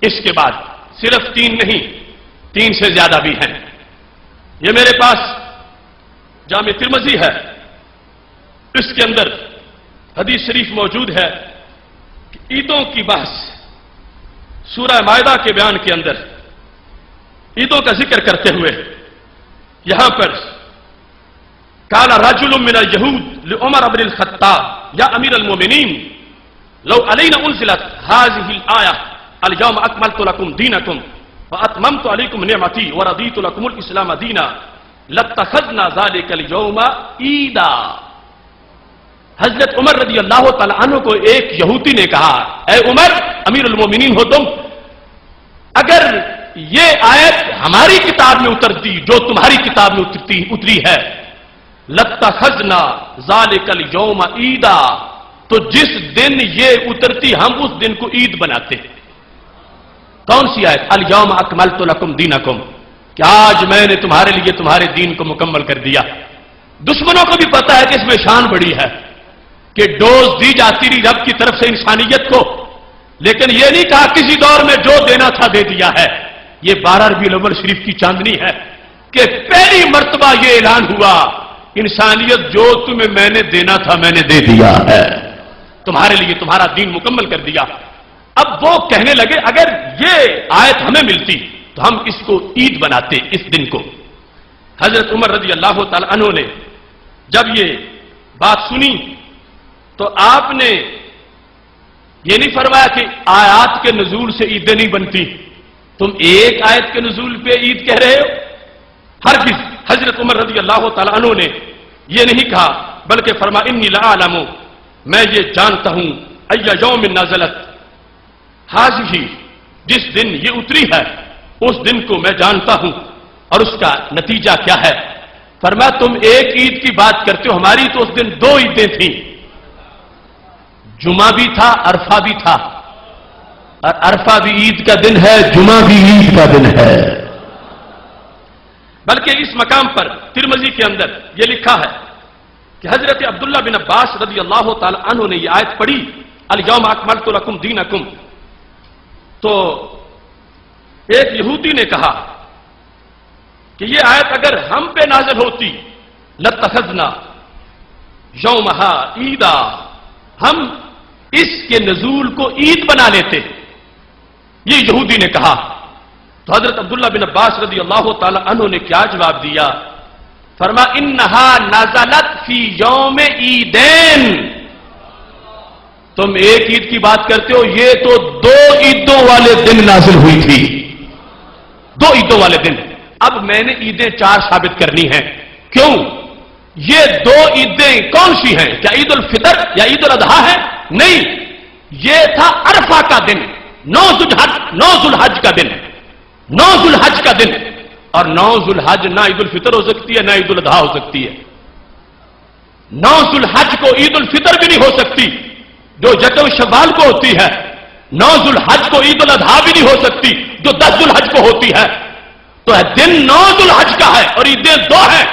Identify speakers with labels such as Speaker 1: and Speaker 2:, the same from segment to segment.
Speaker 1: اس کے بعد صرف 3 نہیں، 3 سے زیادہ بھی ہیں. یہ میرے پاس جامع ترمذی ہے، اس کے اندر حدیث شریف موجود ہے کہ عیدوں کی بحث سورہ مائدہ کے بیان کے اندر عیدوں کا ذکر کرتے ہوئے یہاں پر قال رجل من اليهود لعمر بن الخطاب یا امیر المومنین لو علینا انزلت هذه الآیہ اليوم اکملت لکم دینکم واتممت علیکم نعمتی ورضیت لکم الاسلام دینا لاتخذنا ذلك اليوم عیدا. حضرت عمر رضی اللہ تعالی عنہ کو ایک یہودی نے کہا، اے عمر امیر المومنین ہو تم، اگر یہ آیت ہماری کتاب میں اترتی جو تمہاری کتاب میں اتری ہے، لاتخذنا ذالک الیوم عیدا، تو جس دن یہ اترتی ہم اس دن کو عید بناتے. کون سی آیت؟ الیوم اکملت لکم دینکم، کہ آج میں نے تمہارے لیے تمہارے دین کو مکمل کر دیا. دشمنوں کو بھی پتا ہے کہ اس میں شان بڑی ہے کہ ڈوز دی جاتی رہی رب کی طرف سے انسانیت کو، لیکن یہ نہیں کہا کسی دور میں جو دینا تھا دے دیا ہے. یہ 12 ربیع الاول شریف کی چاندنی ہے کہ پہلی مرتبہ یہ اعلان ہوا انسانیت جو تمہیں میں نے دینا تھا میں نے دے دیا ہے، تمہارے لیے تمہارا دین مکمل کر دیا. اب وہ کہنے لگے اگر یہ آیت ہمیں ملتی تو ہم اس کو عید بناتے اس دن کو. حضرت عمر رضی اللہ تعالی عنہ نے جب یہ بات سنی تو آپ نے یہ نہیں فرمایا کہ آیات کے نزول سے عیدیں نہیں بنتی، تم ایک آیت کے نزول پہ عید کہہ رہے ہو. ہرگز حضرت عمر رضی اللہ تعالی عنہ نے یہ نہیں کہا، بلکہ فرما انی لأعلم، میں یہ جانتا ہوں، ای یوم نزلت ہذہ، جس دن یہ اتری ہے اس دن کو میں جانتا ہوں اور اس کا نتیجہ کیا ہے. فرمایا تم ایک عید کی بات کرتے ہو، ہماری تو اس دن 2 عیدیں تھیں، جمعہ بھی تھا عرفہ بھی تھا، اور عرفہ بھی عید کا دن ہے، جمعہ بھی عید کا دن ہے. بلکہ اس مقام پر ترمذی کے اندر یہ لکھا ہے کہ حضرت عبداللہ بن عباس رضی اللہ تعالی عنہ نے یہ آیت پڑھی الیوم اکملت لکم دینکم، تو ایک یہودی نے کہا کہ یہ آیت اگر ہم پہ نازل ہوتی لاتخذنا یومہا عیدا، ہم اس کے نزول کو عید بنا لیتے. یہ یہودی نے کہا. تو حضرت عبداللہ بن عباس رضی اللہ تعالی عنہ نے کیا جواب دیا؟ فرما انہا نزلت فی یوم عیدین، تم ایک عید کی بات کرتے ہو، یہ تو 2 عیدوں والے دن نازل ہوئی تھی، 2 عیدوں والے دن. اب میں نے عیدیں 4 ثابت کرنی ہیں. کیوں؟ یہ 2 عیدیں کون سی ہیں؟ کیا عید الفطر یا عید الاضحیٰ ہے؟ نہیں، یہ تھا عرفہ کا دن، 9 ذو الحج کا دن، 9 ذو الحج کا دن. اور 9 ذو الحج نہ عید الفطر ہو سکتی ہے نہ عید الاضحیٰ ہو سکتی ہے. 9 ذو الحج کو عید الفطر بھی نہیں ہو سکتی جو یکم شوال کو ہوتی ہے، 9 ذو الحج کو عید الاضحیٰ بھی نہیں ہو سکتی جو 10 ذو الحج کو ہوتی ہے. تو دن 9 ذو الحج کا ہے اور عیدیں 2 ہیں.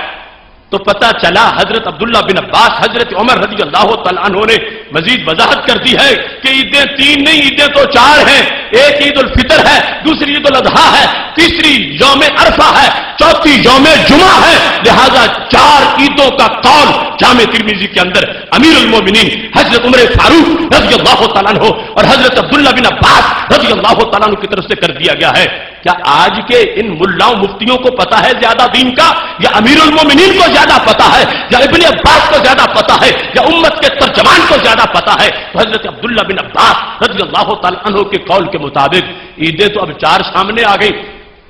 Speaker 1: تو پتہ چلا حضرت عبداللہ بن عباس حضرت عمر رضی اللہ تعالیٰ عنہ نے مزید وضاحت کر دی ہے کہ عیدیں 3 نہیں، عیدیں تو 4 ہیں. ایک عید الفطر ہے، دوسری عید الاضحیٰ ہے، تیسری یوم عرفہ ہے، چوتھی یوم جمعہ ہے. لہذا 4 عیدوں کا قول جامع ترمذی کے اندر امیر المومنین حضرت عمر فاروق رضی اللہ تعالیٰ عنہ اور حضرت عبداللہ بن عباس رضی اللہ تعالیٰ عنہ کی طرف سے کر دیا گیا ہے. کیا آج کے ان ملاؤں مفتیوں کو پتا ہے زیادہ دین کا، یا امیر المومنین کو زیادہ پتا ہے، یا ابن عباس کو زیادہ پتا ہے، یا امت کے ترجمان کو زیادہ پتا ہے؟ تو حضرت عبداللہ بن عباس رضی اللہ تعالیٰ عنہ کے قول کے مطابق عیدیں تو اب 4 سامنے آ گئی.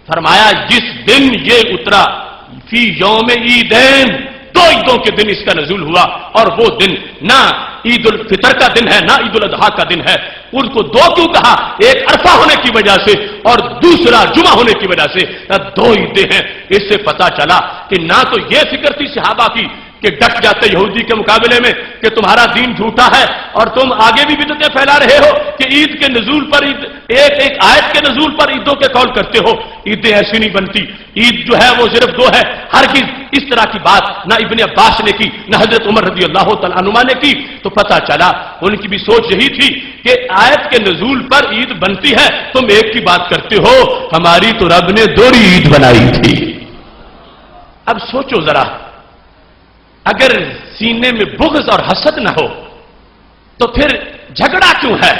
Speaker 1: فرمایا جس دن یہ اترا فی یوم عیدین، 2 عیدوں کے دن اس کا نزول ہوا، اور وہ دن نہ عید الفطر کا دن ہے نہ عید الاضحیٰ کا دن ہے. ان کو 2 کیوں کہا؟ ایک عرفہ ہونے کی وجہ سے اور دوسرا جمعہ ہونے کی وجہ سے 2 عیدیں ہیں. اس سے پتا چلا کہ نہ تو یہ فکر تھی صحابہ کی کہ ڈٹ جاتے یہودی کے مقابلے میں کہ تمہارا دین جھوٹا ہے اور تم آگے بھی بدعتیں پھیلا رہے ہو کہ عید کے نزول پر ایک ایک آیت کے نزول پر عیدوں کے قول کرتے ہو. عیدیں ایسی نہیں بنتی. عید جو ہے وہ صرف دو ہے. ہرگز اس طرح کی بات نہ ابن عباس نے کی نہ حضرت عمر رضی اللہ تعالیٰ عنہما نے کی. تو پتہ چلا ان کی بھی سوچ یہی تھی کہ آیت کے نزول پر عید بنتی ہے, تم ایک کی بات کرتے ہو, ہماری تو رب نے دوہری عید بنائی تھی. اب سوچو ذرا, اگر سینے میں بغض اور حسد نہ ہو تو پھر جھگڑا کیوں ہے؟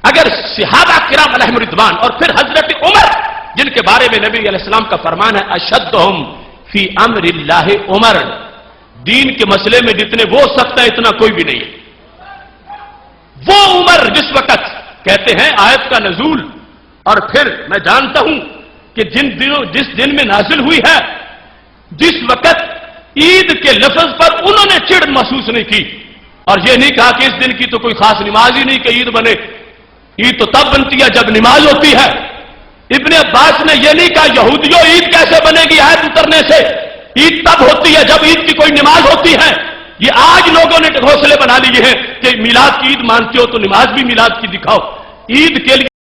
Speaker 1: اگر صحابہ کرام علیہم رضوان اور پھر حضرت عمر جن کے بارے میں نبی علیہ السلام کا فرمان ہے اشدہم فی امر اللہ عمر, دین کے مسئلے میں جتنے وہ سخت ہے اتنا کوئی بھی نہیں. وہ عمر جس وقت کہتے ہیں آیت کا نزول, اور پھر میں جانتا ہوں کہ جس دن میں نازل ہوئی ہے, جس وقت عید کے لفظ پر انہوں نے چڑ محسوس نہیں کی اور یہ نہیں کہا کہ اس دن کی تو کوئی خاص نماز ہی نہیں کہ عید بنے. عید تو تب بنتی ہے جب نماز ہوتی ہے. ابن عباس نے یہ نہیں کہا یہودیوں عید کیسے بنے گی آیت اترنے سے, عید تب ہوتی ہے جب عید کی کوئی نماز ہوتی ہے. یہ آج لوگوں نے حوصلے بنا لیے ہیں کہ میلاد کی عید مانتے ہو تو نماز بھی میلاد کی دکھاؤ. عید کے لیے